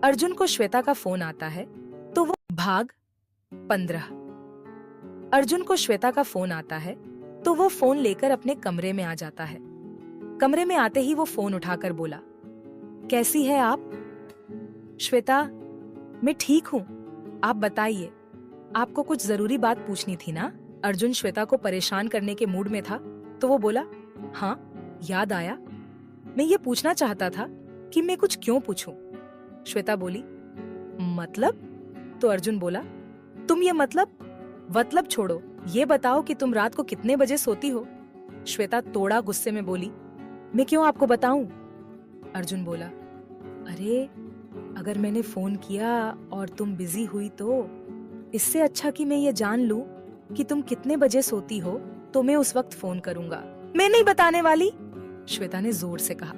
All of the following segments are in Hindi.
अर्जुन को श्वेता का फोन आता है तो वो भाग 15। अर्जुन को श्वेता का फोन आता है तो वो फोन लेकर अपने कमरे में आ जाता है। कमरे में आते ही वो फोन उठाकर बोला, कैसी है आप? श्वेता, मैं ठीक हूँ, आप बताइए, आपको कुछ जरूरी बात पूछनी थी ना? अर्जुन श्वेता को परेशान करने के मूड में था तो वो बोला, हाँ याद आया, मैं ये पूछना चाहता था कि मैं कुछ क्यों पूछूं? श्वेता बोली, मतलब? तो अर्जुन बोला, तुम ये मतलब छोड़ो, ये बताओ कि तुम रात को कितने बजे सोती हो? श्वेता थोड़ा गुस्से में बोली, मैं क्यों आपको बताऊं? अर्जुन बोला, अरे अगर मैंने फोन किया और तुम बिजी हुई तो इससे अच्छा कि मैं ये जान लूं कि तुम कितने बजे सोती हो तो मैं उस वक्त फोन करूंगा। मैं नहीं बताने वाली, श्वेता ने जोर से कहा।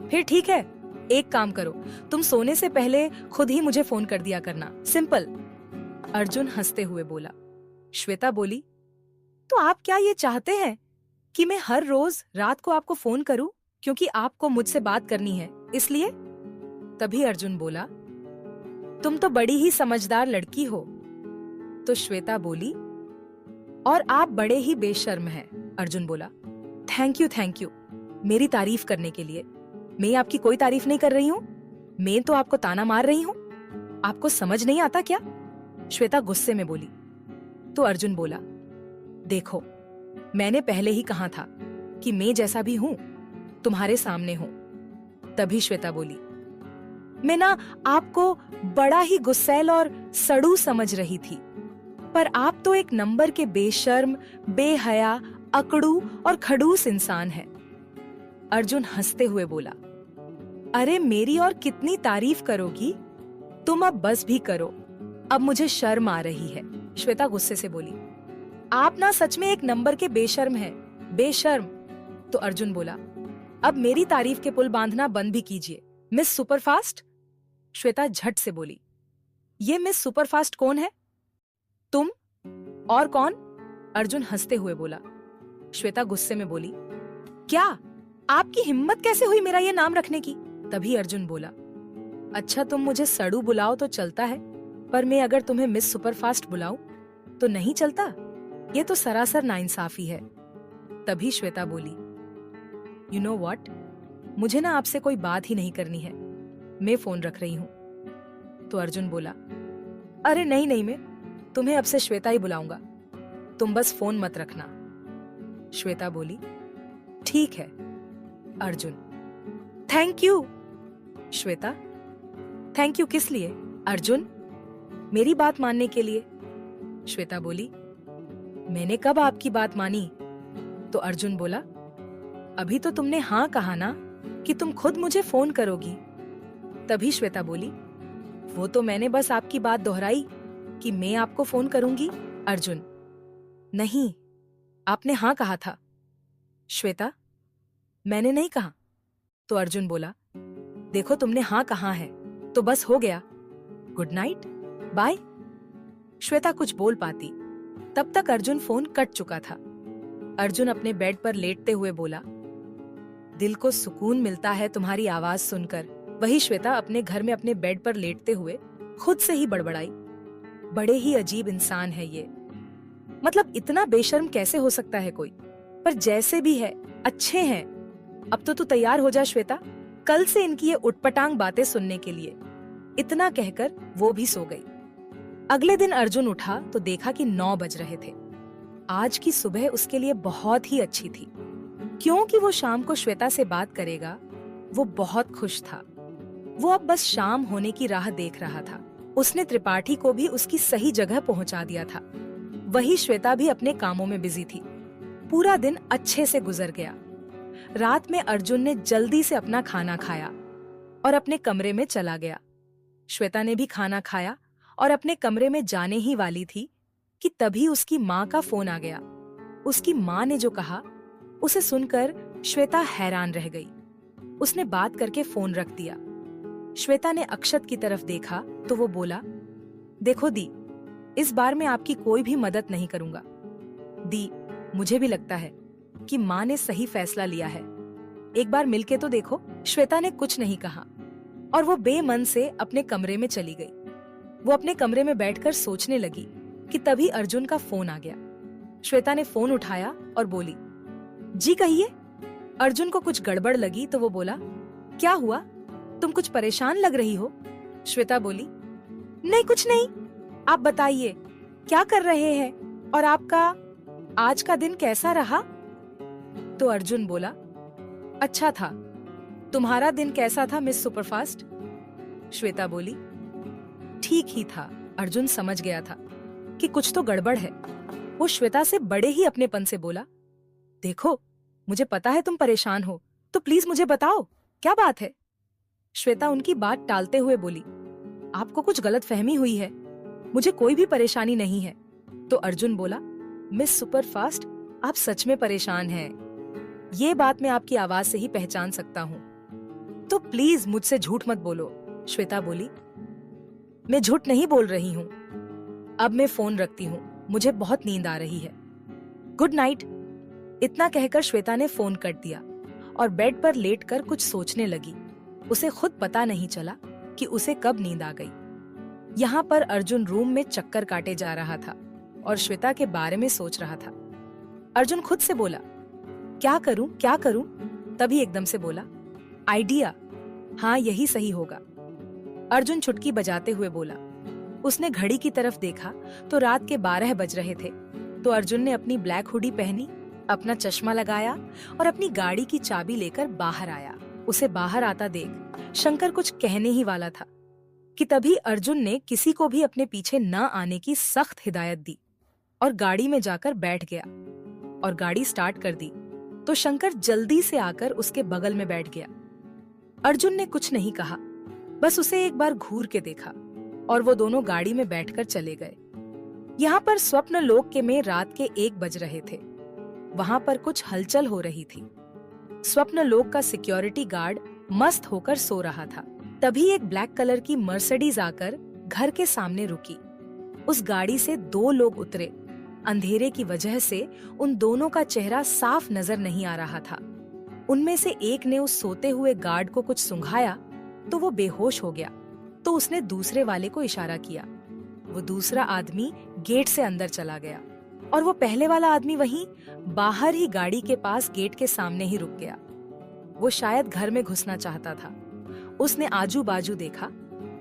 फिर ठीक है, एक काम करो, तुम सोने से पहले खुद ही मुझे फोन कर दिया करना, सिंपल। अर्जुन हंसते हुए बोला। श्वेता बोली, तो आप क्या ये चाहते हैं कि मैं हर रोज रात को आपको फोन करूं क्योंकि आपको मुझसे बात करनी है इसलिए? तभी अर्जुन बोला, तुम तो बड़ी ही समझदार लड़की हो। तो श्वेता बोली, और आप बड़े ही बेशर्म हैं। अर्जुन बोला, थैंक यू मेरी तारीफ करने के लिए। मैं आपकी कोई तारीफ नहीं कर रही हूँ, मैं तो आपको ताना मार रही हूँ। आपको समझ नहीं आता क्या? श्वेता गुस्से में बोली। तो अर्जुन बोला, देखो मैंने पहले ही कहा था कि मैं जैसा भी हूं तुम्हारे सामने हूं। तभी श्वेता बोली, मैं ना आपको बड़ा ही गुस्सैल और सड़ू समझ रही थी, पर आप तो एक नंबर के बेशर्म, बेहया, अकड़ू और खड़ूस इंसान हैं। अर्जुन हंसते हुए बोला, अरे मेरी और कितनी तारीफ करोगी? तुम अब बस भी करो, अब मुझे शर्म आ रही है। श्वेता गुस्से से बोली, आप ना सच में एक नंबर के बेशर्म हैं, बेशर्म। तो अर्जुन बोला, अब मेरी तारीफ के पुल बांधना बंद भी कीजिए, मिस सुपरफास्ट। श्वेता झट से बोली, ये मिस सुपरफास्ट कौन है? तुम? और कौन? अर्जुन हंसते हुए बोला। श्वेता गुस्से में बोली, क्या आपकी हिम्मत कैसे हुई मेरा ये नाम रखने की? तभी अर्जुन बोला, अच्छा तुम मुझे सड़ू बुलाओ तो चलता है, पर मैं अगर तुम्हें मिस सुपरफास्ट बुलाऊं तो नहीं चलता? ये तो सरासर नाइंसाफी है। तभी श्वेता बोली, यू नो व्हाट, मुझे ना आपसे कोई बात ही नहीं करनी है, मैं फोन रख रही हूं। तो अर्जुन बोला, अरे नहीं, मैं तुम्हें अब से श्वेता ही बुलाऊंगा, तुम बस फोन मत रखना। श्वेता बोली, ठीक है। Arjun, thank you. Shweta, thank you किस लिए? अर्जुन, मेरी बात मानने के लिए। श्वेता बोली, मैंने कब आपकी बात मानी? तो अर्जुन बोला, अभी तो तुमने हाँ कहा ना कि तुम खुद मुझे फोन करोगी। तभी श्वेता बोली, वो तो मैंने बस आपकी बात दोहराई कि मैं आपको फोन करूंगी। अर्जुन, नहीं, आपने हाँ कहा था। श्वेता, मैंने नहीं कहा। तो अर्जुन बोला, देखो तुमने हाँ कहा है तो बस हो गया, गुड नाइट, बाय। श्वेता कुछ बोल पाती, तब तक अर्जुन फोन कट चुका था। अर्जुन अपने बेड पर लेटते हुए बोला, दिल को सुकून मिलता है तुम्हारी आवाज सुनकर। वही श्वेता अपने घर में अपने बेड पर लेटते हुए खुद से ही बड़बड़ाई, बड़े ही अजीब इंसान है ये, मतलब इतना बेशर्म कैसे हो सकता है कोई? पर जैसे भी है अच्छे हैं। अब तो तू तैयार हो जा श्वेता, कल से इनकी ये उटपटांग बातें सुनने के लिए। इतना कहकर वो भी सो गई। अगले दिन अर्जुन उठा तो देखा कि 9 बज रहे थे। आज की सुबह उसके लिए बहुत ही अच्छी थी, क्योंकि वो शाम को श्वेता से बात करेगा। वो बहुत खुश था। वो अब बस शाम होने की राह देख रहा था। उसने त्रिपाठी को भी उसकी सही जगह पहुंचा दिया था। वही श्वेता भी अपने कामों में बिजी थी। पूरा दिन अच्छे से गुजर गया। रात में अर्जुन ने जल्दी से अपना खाना खाया और अपने कमरे में चला गया। श्वेता ने भी खाना खाया और अपने कमरे में जाने ही वाली थी कि तभी उसकी माँ का फोन आ गया। उसकी माँ ने जो कहा उसे सुनकर श्वेता हैरान रह गई। उसने बात करके फोन रख दिया। श्वेता ने अक्षत की तरफ देखा तो वो बोला, देखो दी, इस बार मैं आपकी कोई भी मदद नहीं करूंगा। दी, मुझे भी लगता है कि माँ ने सही फैसला लिया है, एक बार मिलके तो देखो। श्वेता ने कुछ नहीं कहा और वो बेमन से अपने कमरे में चली गई। वो अपने कमरे में बैठकर सोचने लगी कि तभी अर्जुन का फोन आ गया। श्वेता ने फोन उठाया और बोली, जी कहिए। अर्जुन को कुछ गड़बड़ लगी तो वो बोला, क्या हुआ, तुम कुछ परेशान लग रही हो। श्वेता बोली, नहीं कुछ नहीं, आप बताइए क्या कर रहे हैं और आपका आज का दिन कैसा रहा। तो अर्जुन बोला, अच्छा था, तुम्हारा दिन कैसा था मिस सुपरफास्ट। श्वेता बोली, ठीक ही था। अर्जुन समझ गया था कि कुछ तो गड़बड़ है। वो श्वेता से बड़े ही अपनेपन से बोला, देखो मुझे पता है तुम परेशान हो, तो प्लीज मुझे बताओ क्या बात है। श्वेता उनकी बात टालते हुए बोली, आपको कुछ गलतफहमी हुई है, मुझे कोई भी परेशानी नहीं है। तो अर्जुन बोला, मिस सुपरफास्ट आप सच में परेशान हैं, ये बात मैं आपकी आवाज से ही पहचान सकता हूँ, तो प्लीज मुझसे झूठ मत बोलो। श्वेता बोली, मैं झूठ नहीं बोल रही हूँ, अब मैं फोन रखती हूँ, मुझे बहुत नींद आ रही है, गुड नाइट। इतना कहकर श्वेता ने फोन कट दिया और बेड पर लेटकर कुछ सोचने लगी। उसे खुद पता नहीं चला कि उसे कब नींद आ गई। यहाँ पर अर्जुन रूम में चक्कर काटे जा रहा था और श्वेता के बारे में सोच रहा था। अर्जुन खुद से बोला, क्या करूं क्या करूं। तभी एकदम से बोला, आइडिया, हाँ यही सही होगा। अर्जुन चुटकी बजाते हुए बोला। उसने घड़ी की तरफ देखा तो रात के 12 बज रहे थे। तो अर्जुन ने अपनी ब्लैक हुडी पहनी, अपना चश्मा लगाया और अपनी गाड़ी की चाबी लेकर बाहर आया। उसे बाहर आता देख शंकर कुछ कहने ही वाला था कि तभी अर्जुन ने किसी को भी अपने पीछे न आने की सख्त हिदायत दी और गाड़ी में जाकर बैठ गया और गाड़ी स्टार्ट कर दी। तो शंकर जल्दी से आकर उसके बगल में बैठ गया। अर्जुन ने कुछ नहीं कहा, बस उसे एक बार घूर के देखा और वो दोनों गाड़ी में बैठकर चले गए। यहाँ पर स्वप्न लोक के में रात के 1 बज रहे थे। वहां पर कुछ हलचल हो रही थी। स्वप्न लोक का सिक्योरिटी गार्ड मस्त होकर सो रहा था। तभी एक ब्लैक कलर की मर्सिडीज आकर घर के सामने रुकी। उस गाड़ी से 2 लोग उतरे। अंधेरे की वजह से उन दोनों का चेहरा साफ नजर नहीं आ रहा था। उनमें से एक ने उस सोते हुए गार्ड को कुछ सुंघाया तो वो बेहोश हो गया। तो उसने दूसरे वाले को इशारा किया। वो दूसरा आदमी गेट से अंदर चला गया और वो पहले वाला आदमी वहीं बाहर ही गाड़ी के पास गेट के सामने ही रुक गया। वो शायद घर में घुसना चाहता था। उसने आजू बाजू देखा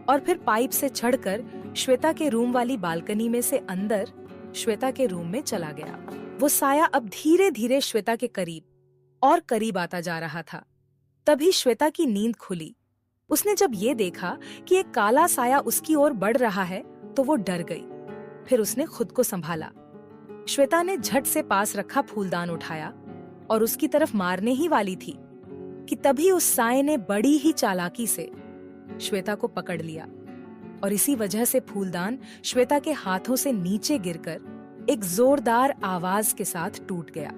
और फिर पाइप से चढ़कर श्वेता के रूम वाली बालकनी में से अंदर श्वेता के रूम में चला गया। वो साया अब धीरे धीरे श्वेता के करीब और करीब आता जा रहा था। तभी श्वेता की नींद खुली। उसने जब ये देखा कि एक काला साया उसकी ओर बढ़ रहा है तो वो डर गई। फिर उसने खुद को संभाला। श्वेता ने झट से पास रखा फूलदान उठाया और उसकी तरफ मारने ही वाली थी कि तभी उस साये ने बड़ी ही चालाकी से श्वेता को पकड़ लिया और इसी वजह से फूलदान श्वेता के हाथों से नीचे गिरकर एक जोरदार आवाज के साथ टूट गया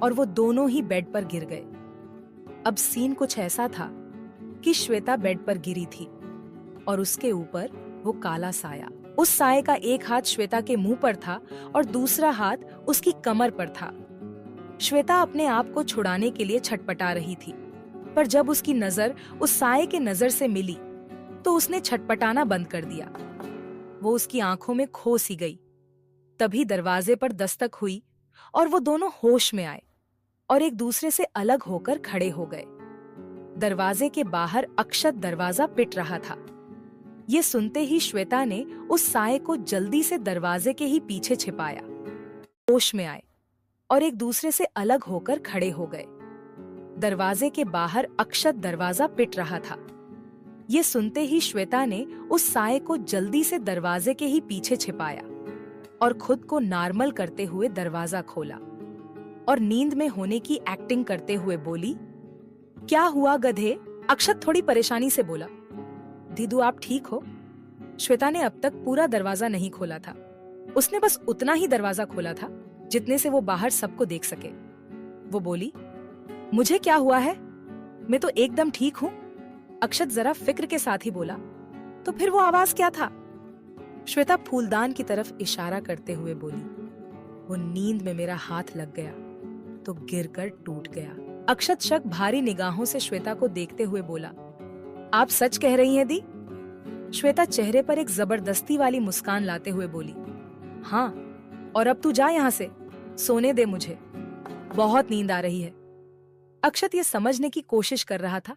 और वो दोनों ही बेड पर गिर गए। अब सीन कुछ ऐसा था कि श्वेता बेड पर गिरी थी और उसके ऊपर वो काला साया। उस साये का एक हाथ श्वेता के मुंह पर था और दूसरा हाथ उसकी कमर पर था। श्वेता अपने आप को छुड़ाने के लिए छटपटा रही थी, पर जब उसकी नजर उस साये के नजर से मिली तो उसने छटपटाना बंद कर दिया। वो उसकी आंखों में खो सी गई। तभी दरवाजे पर दस्तक हुई और वो दोनों होश में आए और एक दूसरे से अलग होकर खड़े हो गए। दरवाजे के बाहर अक्षत दरवाजा पिट रहा था। ये सुनते ही श्वेता ने उस साये को जल्दी से दरवाजे के ही पीछे छिपाया। होश में आए और एक दूसरे से अलग होकर खड़े हो गए। दरवाजे के बाहर अक्षत दरवाजा पिट रहा था। ये सुनते ही श्वेता ने उस साये को जल्दी से दरवाजे के ही पीछे छिपाया और खुद को नॉर्मल करते हुए दरवाजा खोला और नींद में होने की एक्टिंग करते हुए बोली, क्या हुआ गधे? अक्षत थोड़ी परेशानी से बोला। दीदू आप ठीक हो? श्वेता ने अब तक पूरा दरवाजा नहीं खोला था। उसने बस उतना ही दरवाजा खोला था जितने से वो बाहर सबको देख सके। वो बोली, मुझे क्या हुआ है? मैं तो एकदम ठीक हूँ। अक्षत जरा फिक्र के साथ ही बोला। तो फिर वो आवाज क्या था? श्वेता फूलदान की तरफ इशारा करते हुए बोली, वो नींद में मेरा हाथ लग गया तो गिरकर टूट गया। अक्षत शक भारी निगाहों से श्वेता को देखते हुए बोला, आप सच कह रही हैं दी? श्वेता चेहरे पर एक जबरदस्ती वाली मुस्कान लाते हुए बोली, हाँ, और अब तू जा यहाँ से, सोने दे मुझे, बहुत नींद आ रही है। अक्षत ये समझने की कोशिश कर रहा था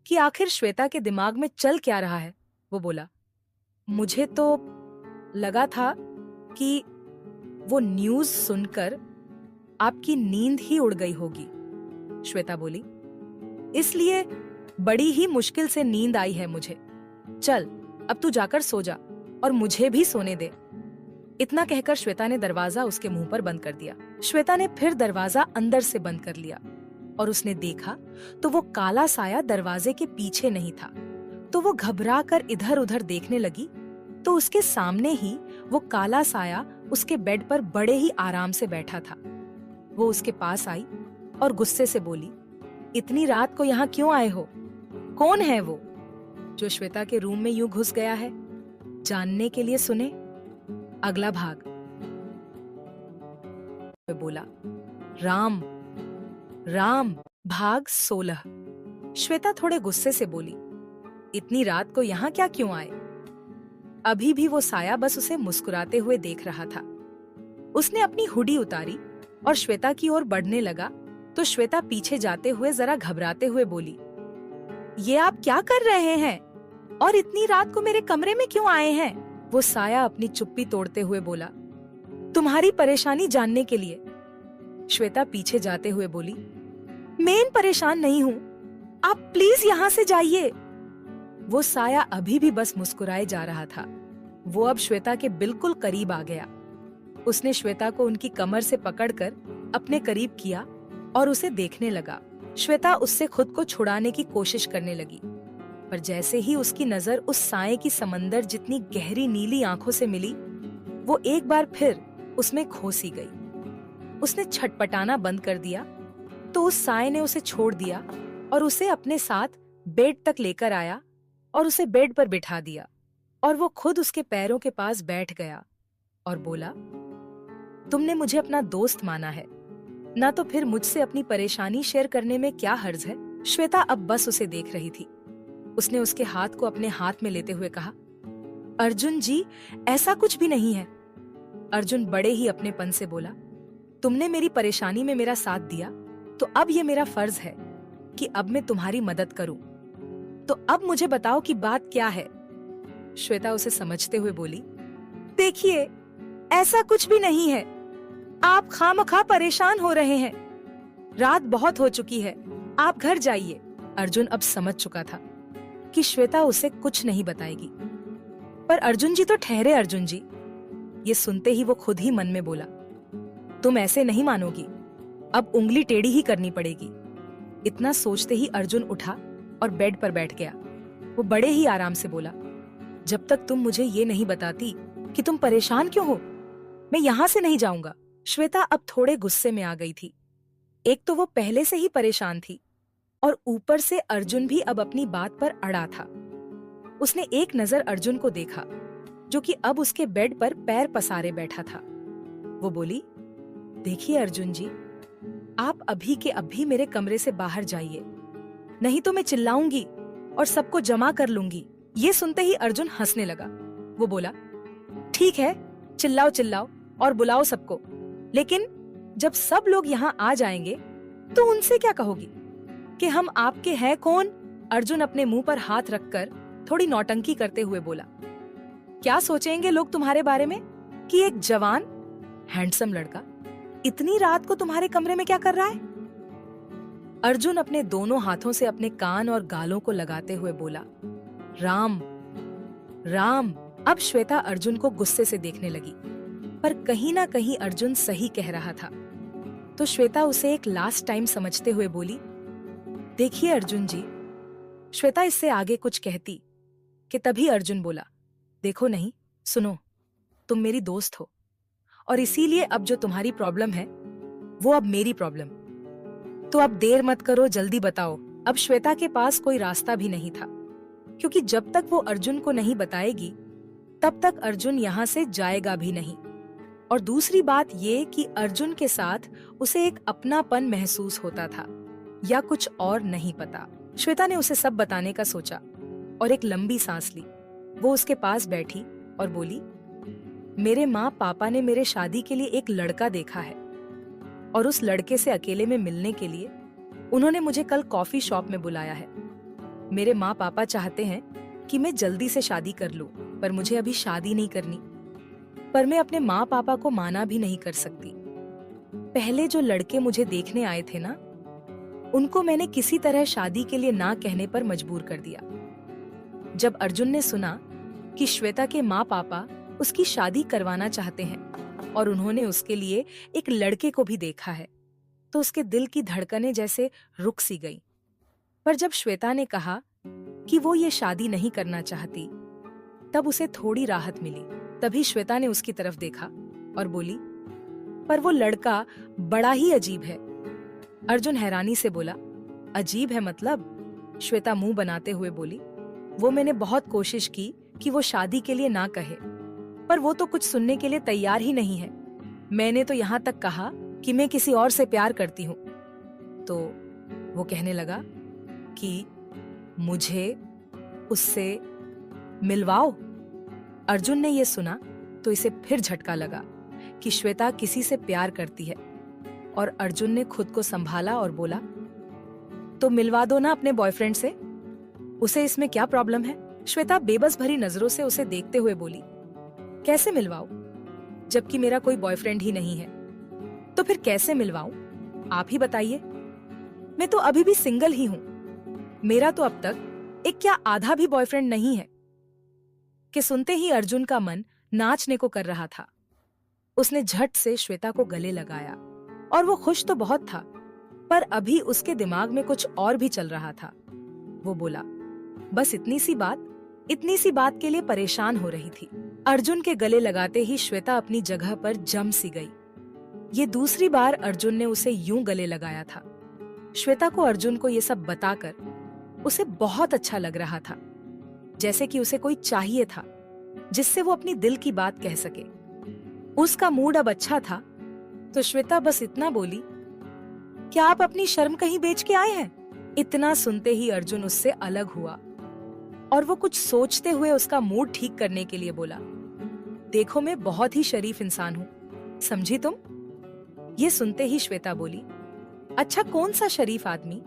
कि आखिर श्वेता के दिमाग में चल क्या रहा है। वो बोला, मुझे तो लगा था कि वो न्यूज सुनकर आपकी नींद ही उड़ गई होगी। श्वेता बोली, इसलिए बड़ी ही मुश्किल से नींद आई है मुझे। चल अब तू जाकर सो जा और मुझे भी सोने दे। इतना कहकर श्वेता ने दरवाजा उसके मुंह पर बंद कर दिया। श्वेता ने फिर दरवाजा अंदर से बंद कर लिया और उसने देखा तो वो काला साया दरवाजे के पीछे नहीं था। तो वो घबरा कर इधर उधर देखने लगी तो उसके सामने ही वो काला साया उसके बेड पर बड़े ही आराम से बैठा था। वो उसके पास आई और गुस्से से बोली, इतनी रात को यहाँ क्यों आए हो? कौन है वो जो श्वेता के रूम में यूं घुस गया है? जानने के लिए सुने अगला भाग। बोला, राम राम। भाग 16। श्वेता थोड़े गुस्से से बोली, इतनी रात को यहाँ क्या क्यों आए? अभी भी वो साया बस उसे मुस्कुराते हुए देख रहा था। उसने अपनी हुडी उतारी और श्वेता की ओर बढ़ने लगा तो श्वेता पीछे जाते हुए जरा घबराते हुए बोली, ये आप क्या कर रहे हैं और इतनी रात को मेरे कमरे में क्यों आए हैं? वो साया अपनी चुप्पी तोड़ते हुए बोला, तुम्हारी परेशानी जानने के लिए। श्वेता पीछे जाते हुए बोली, मैं परेशान नहीं हूँ, आप प्लीज यहाँ से जाइए। वो साया अभी भी बस मुस्कुराए जा रहा था। वो अब श्वेता के बिल्कुल करीब आ गया। उसने श्वेता को उनकी कमर से पकड़कर अपने करीब किया और उसे देखने लगा। श्वेता उससे खुद को छुड़ाने की कोशिश करने लगी, पर जैसे ही उसकी नजर उस साए की समंदर जितनी गहरी नीली आंखों से मिली, वो एक बार फिर उसमें खो सी गई। उसने छटपटाना बंद कर दिया तो उस साए ने उसे छोड़ दिया और उसे अपने साथ बेड तक लेकर आया और उसे बेड पर बिठा दिया और वो खुद उसके पैरों के पास बैठ गया और बोला, तुमने मुझे अपना दोस्त माना है ना, तो फिर मुझसे अपनी परेशानी शेयर करने में क्या हर्ज है? श्वेता अब बस उसे देख रही थी। उसने उसके हाथ को अपने हाथ में लेते हुए कहा, अर्जुन जी, ऐसा कुछ भी नहीं है। अर्जुन बड़े ही अपनेपन से बोला, तुमने मेरी परेशानी में मेरा साथ दिया तो अब ये मेरा फर्ज है कि अब मैं तुम्हारी मदद करूं। तो अब मुझे बताओ कि बात क्या है? श्वेता उसे समझते हुए बोली, देखिए, ऐसा कुछ भी नहीं है, आप खामखा परेशान हो रहे हैं। रात बहुत हो चुकी है, आप घर जाइए। अर्जुन अब समझ चुका था कि श्वेता उसे कुछ नहीं बताएगी। पर अर्जुन जी तो ठहरे अर्जुन जी। ये सुनते ही वो खुद ही मन में बोला, तुम ऐसे नहीं मानोगी, अब उंगली टेढ़ी ही करनी पड़ेगी। इतना सोचते ही अर्जुन उठा और बेड पर बैठ गया। वो बड़े ही आराम से बोला, जब तक तुम मुझे ये नहीं बताती कि तुम परेशान क्यों हो, मैं यहाँ से नहीं जाऊंगा। श्वेता अब थोड़े गुस्से में आ गई थी। एक तो वो पहले से ही परेशान थी और ऊपर से अर्जुन भी अब अपनी बात पर अड़ा था। उसने एक नजर अर्जुन को देखा जो कि अब उसके बेड पर पैर पसारे बैठा था। वो बोली, देखिए अर्जुन जी, आप अभी के अभी मेरे कमरे से बाहर जाइए, नहीं तो मैं चिल्लाऊंगी और सबको जमा कर लूंगी। ये सुनते ही अर्जुन हंसने लगा। वो बोला, ठीक है, चिल्लाओ चिल्लाओ और बुलाओ सबको, लेकिन जब सब लोग यहाँ आ जाएंगे तो उनसे क्या कहोगी कि हम आपके हैं कौन? अर्जुन अपने मुंह पर हाथ रखकर थोड़ी नौटंकी करते हुए बोला, क्या सोचेंगे लोग तुम्हारे बारे में कि एक जवान हैंडसम लड़का इतनी रात को तुम्हारे कमरे में क्या कर रहा है? अर्जुन अपने दोनों हाथों से अपने कान और गालों को लगाते हुए बोला, राम राम। अब श्वेता अर्जुन को गुस्से से देखने लगी, पर कहीं ना कहीं अर्जुन सही कह रहा था। तो श्वेता उसे एक लास्ट टाइम समझते हुए बोली, देखिए अर्जुन जी। श्वेता इससे आगे कुछ कहती कि तभी अर्जुन बोला, देखो नहीं, सुनो, तुम मेरी दोस्त हो और इसीलिए अब जो तुम्हारी प्रॉब्लम है वो अब मेरी प्रॉब्लम। तो अब देर मत करो, जल्दी बताओ। अब श्वेता के पास कोई रास्ता भी नहीं था, क्योंकि जब तक वो अर्जुन को नहीं बताएगी तब तक अर्जुन यहाँ से जाएगा भी नहीं। और दूसरी बात ये कि अर्जुन के साथ उसे एक अपनापन महसूस होता था या कुछ और नहीं पता। श्वेता ने उसे सब बताने का सोचा, और एक लंबी सांस ली। वो उसके पास बैठी और बोली, मेरे माँ पापा ने मेरे शादी के लिए एक लड़का देखा है और उस लड़के से अकेले में मिलने के लिए उन्होंने मुझे कल कॉफी शॉप में बुलाया है। मेरे माँ पापा चाहते हैं कि मैं जल्दी से शादी कर लूं, पर मुझे अभी शादी नहीं करनी। पर मैं अपने माँ पापा को माना भी नहीं कर सकती। पहले जो लड़के मुझे देखने आए थे ना, उनको मैंने किसी तरह शादी के लिए ना कहने पर मजबूर कर दिया। जब अर्जुन ने सुना कि श्वेता के माँ पापा उसकी शादी करवाना चाहते हैं और उन्होंने उसके लिए एक लड़के को भी देखा है, तो उसके दिल की धड़कनें जैसे रुक सी गईं। पर जब श्वेता ने कहा कि वो ये शादी नहीं करना चाहती, तब उसे थोड़ी राहत मिली। तभी श्वेता ने उसकी तरफ देखा और बोली, पर वो लड़का बड़ा ही अजीब है। अर्जुन हैरानी से बोला, अजीब है मतलब? श्वेता मुंह बनाते हुए बोली, वो मैंने बहुत कोशिश की कि वो शादी के लिए ना कहे, पर वो तो कुछ सुनने के लिए तैयार ही नहीं है। मैंने तो यहाँ तक कहा कि मैं किसी और से प्यार करती हूँ, तो वो कहने लगा कि मुझे उससे मिलवाओ। अर्जुन ने ये सुना तो इसे फिर झटका लगा कि श्वेता किसी से प्यार करती है, और अर्जुन ने खुद को संभाला और बोला, तो मिलवा दो ना अपने बॉयफ्रेंड से, उसे इसमें क्या प्रॉब्लम है? श्वेता बेबस भरी नजरों से उसे देखते हुए बोली, कैसे मिलवाओ, जबकि मेरा कोई बॉयफ्रेंड ही नहीं है। तो फिर कैसे मिलवाऊं, आप ही बताइए। मैं तो अभी भी सिंगल ही हूं। मेरा तो अब तक एक क्या आधा भी बॉयफ्रेंड नहीं है। कि सुनते ही अर्जुन का मन नाचने को कर रहा था। उसने झट से श्वेता को गले लगाया और वो खुश तो बहुत था, पर अभी उसके दिमाग में कुछ और भी चल रहा था। वो बोला, बस इतनी सी बात के लिए परेशान हो रही थी। अर्जुन के गले लगाते ही श्वेता अपनी जगह पर जम सी गई। ये दूसरी बार अर्जुन ने उसे यूं गले लगाया था। श्वेता को अर्जुन को ये सब बताकर उसे बहुत अच्छा लग रहा था, जैसे कि उसे कोई चाहिए था जिससे वो अपनी दिल की बात कह सके। उसका मूड अब अच्छा था, तो श्वेता बस इतना बोली, क्या आप अपनी शर्म कहीं बेच के आए हैं? इतना सुनते ही अर्जुन उससे अलग हुआ और वो कुछ सोचते हुए उसका मूड ठीक करने के लिए बोला, देखो मैं बहुत ही शरीफ इंसान हूँ, समझी तुम? ये सुनते ही श्वेता बोली, अच्छा कौन सा शरीफ आदमी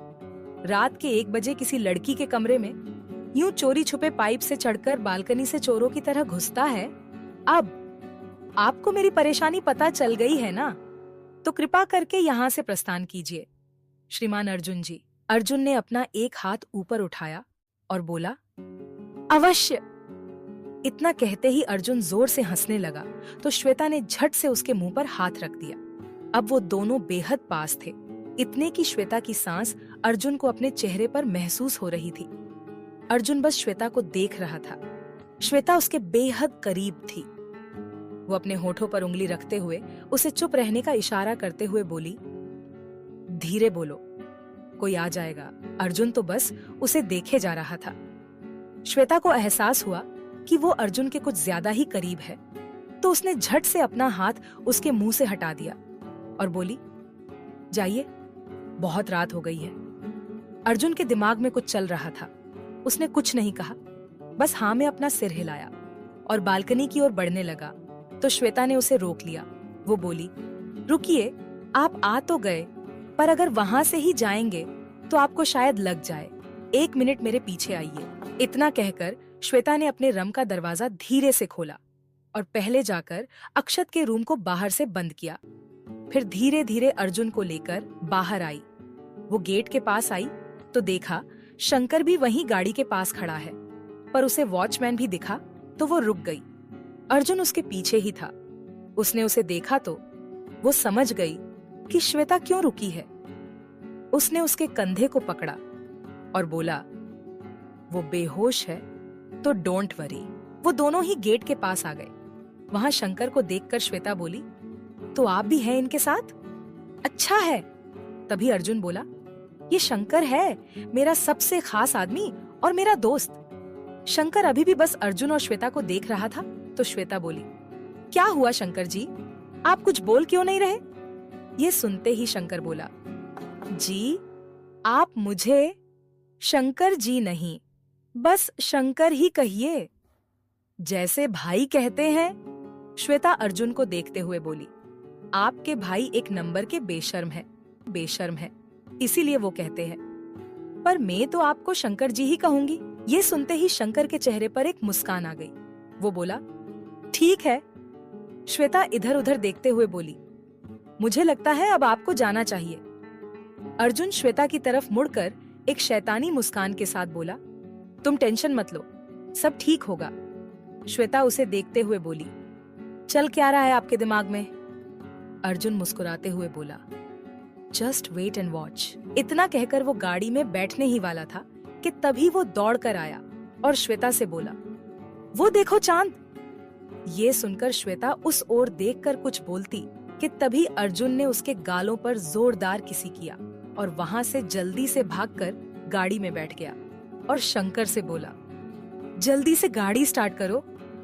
रात के 1 बजे किसी लड़की के कमरे में यूं चोरी छुपे पाइप से चढ़कर बालकनी से चोरों की तरह घुसता है? अब आपको मेरी परेशानी पता चल गई है ना, तो कृपा करके यहाँ से प्रस्थान कीजिए, श्रीमान अर्जुन जी। अर्जुन ने अपना एक हाथ ऊपर उठाया और बोला, अवश्य। इतना कहते ही अर्जुन जोर से हंसने लगा, तो श्वेता ने झट से उसके मुंह पर हाथ रख दिया। अब वो दोनों बेहद पास थे, इतने की श्वेता की सांस अर्जुन को अपने चेहरे पर महसूस हो रही थी। अर्जुन बस श्वेता को देख रहा था। श्वेता उसके बेहद करीब थी। वो अपने होठों पर उंगली रखते हुए उसे चुप रहने का इशारा करते हुए बोली, धीरे बोलो, कोई आ जाएगा। अर्जुन तो बस उसे देखे जा रहा था। श्वेता को एहसास हुआ कि वो अर्जुन के कुछ ज्यादा ही करीब है, तो उसने झट से अपना हाथ उसके मुंह से हटा दिया और बोली, जाइए, बहुत रात हो गई है। अर्जुन के दिमाग में कुछ चल रहा था। उसने कुछ नहीं कहा, बस हाँ में अपना सिर हिलाया और बालकनी की ओर बढ़ने लगा, तो श्वेता ने उसे रोक लिया। वो बोली, रुकिए, आप आ तो गए, पर अगर वहां से ही जाएंगे तो आपको शायद लग जाए। 1 मिनट मेरे पीछे आइए। इतना कहकर श्वेता ने अपने रम का दरवाजा धीरे से खोला और पहले जाकर अक्षत के रूम को बाहर से बंद किया। फिर धीरे धीरे अर्जुन को लेकर बाहर आई। वो गेट के पास आई तो देखा शंकर भी वहीं गाड़ी के पास खड़ा है, पर उसे वॉचमैन भी दिखा तो वो रुक गई। अर्जुन उसके पीछे ही था। उसने उसे देखा तो वो समझ गई कि श्वेता क्यों रुकी है। उसने उसके कंधे को पकड़ा और बोला, वो बेहोश है तो डोंट वरी। वो दोनों ही गेट के पास आ गए। वहां शंकर को देखकर श्वेता बोली, तो आप भी हैं इनके साथ? अच्छा है। तभी अर्जुन बोला, ये शंकर है, मेरा सबसे खास आदमी और मेरा दोस्त। शंकर अभी भी बस अर्जुन और श्वेता को देख रहा था, तो श्वेता बोली, क्या हुआ शंकर जी, आप कुछ बोल क्यों नहीं रहे? ये सुनते ही शंकर बोला, जी आप मुझे शंकर जी नहीं बस शंकर ही कहिए, जैसे भाई कहते हैं। श्वेता अर्जुन को देखते हुए बोली, आपके भाई एक नंबर के बेशर्म है, इसीलिए वो कहते हैं। पर मैं तो आपको शंकर जी ही कहूंगी। ये सुनते ही शंकर के चेहरे पर एक मुस्कान आ गई। वो बोला, ठीक है। श्वेता इधर उधर देखते हुए बोली, मुझे लगता है अब आपको जाना चाहिए। अर्जुन श्वेता की तरफ मुड़कर एक शैतानी मुस्कान के साथ बोला, तुम टेंशन मत लो, सब ठीक होगा। श्वेता उसे देखते हुए बोली, चल क्या रहा है आपके दिमाग में? अर्जुन मुस्कुराते हुए बोला, जस्ट वेट एंड वॉच। इतना कहकर वो गाड़ी में बैठने ही वाला था कि तभी वो दौड़कर आया और श्वेता से बोला, वो देखो चांद। ये सुनकर श्वेता उस ओर देखकर कुछ बोलती कि तभी अर्जुन ने उसके गालों पर जोरदार किसी किया और वहां से जल्दी से भागकर गाड़ी में बैठ गया और शंकर से बोला, जल्दी से गाड़ी स्टार्ट करो,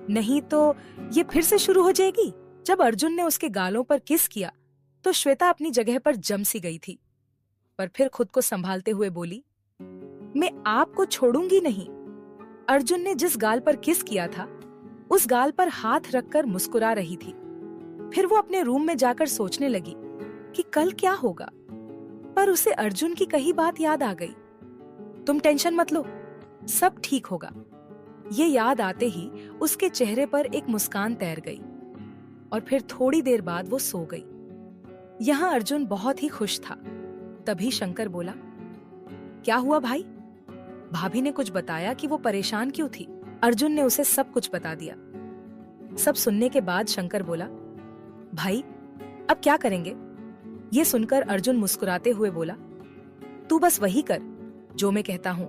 नहीं तो ये फिर से शुरू हो जाएगी। जब अर्जुन ने उसके गालों पर किस किया तो श्वेता अपनी जगह पर जम सी गई थी, पर फिर खुद को संभालते हुए बोली, मैं आपको छोड़ूंगी नहीं। अर्जुन ने जिस गाल पर किस किया था उस गाल पर हाथ रखकर मुस्कुरा रही थी। फिर वो अपने रूम में जाकर सोचने लगी कि कल क्या होगा, पर उसे अर्जुन की कही बात याद आ गई, तुम टेंशन मत लो, सब ठीक होगा। ये याद आते ही उसके चेहरे पर एक मुस्कान तैर गई और फिर थोड़ी देर बाद वो सो गई। यहाँ अर्जुन बहुत ही खुश था। तभी शंकर बोला, क्या हुआ भाई? भाभी ने कुछ बताया कि वो परेशान क्यों थी? अर्जुन ने उसे सब कुछ बता दिया। सब सुनने के बाद शंकर बोला, भाई अब क्या करेंगे? ये सुनकर अर्जुन मुस्कुराते हुए बोला, तू बस वही कर जो मैं कहता हूं।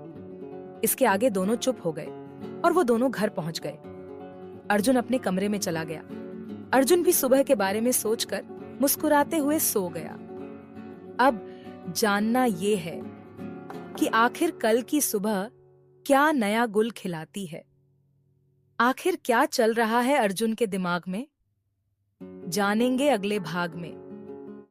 इसके आगे दोनों चुप हो गए और वो दोनों घर पहुंच गए। अर्जुन अपने कमरे में चला गया। अर्जुन भी सुबह के बारे में सोचकर मुस्कुराते हुए सो गया। अब जानना ये है कि आखिर कल की सुबह क्या नया गुल खिलाती है। आखिर क्या चल रहा है अर्जुन के दिमाग में, जानेंगे अगले भाग में।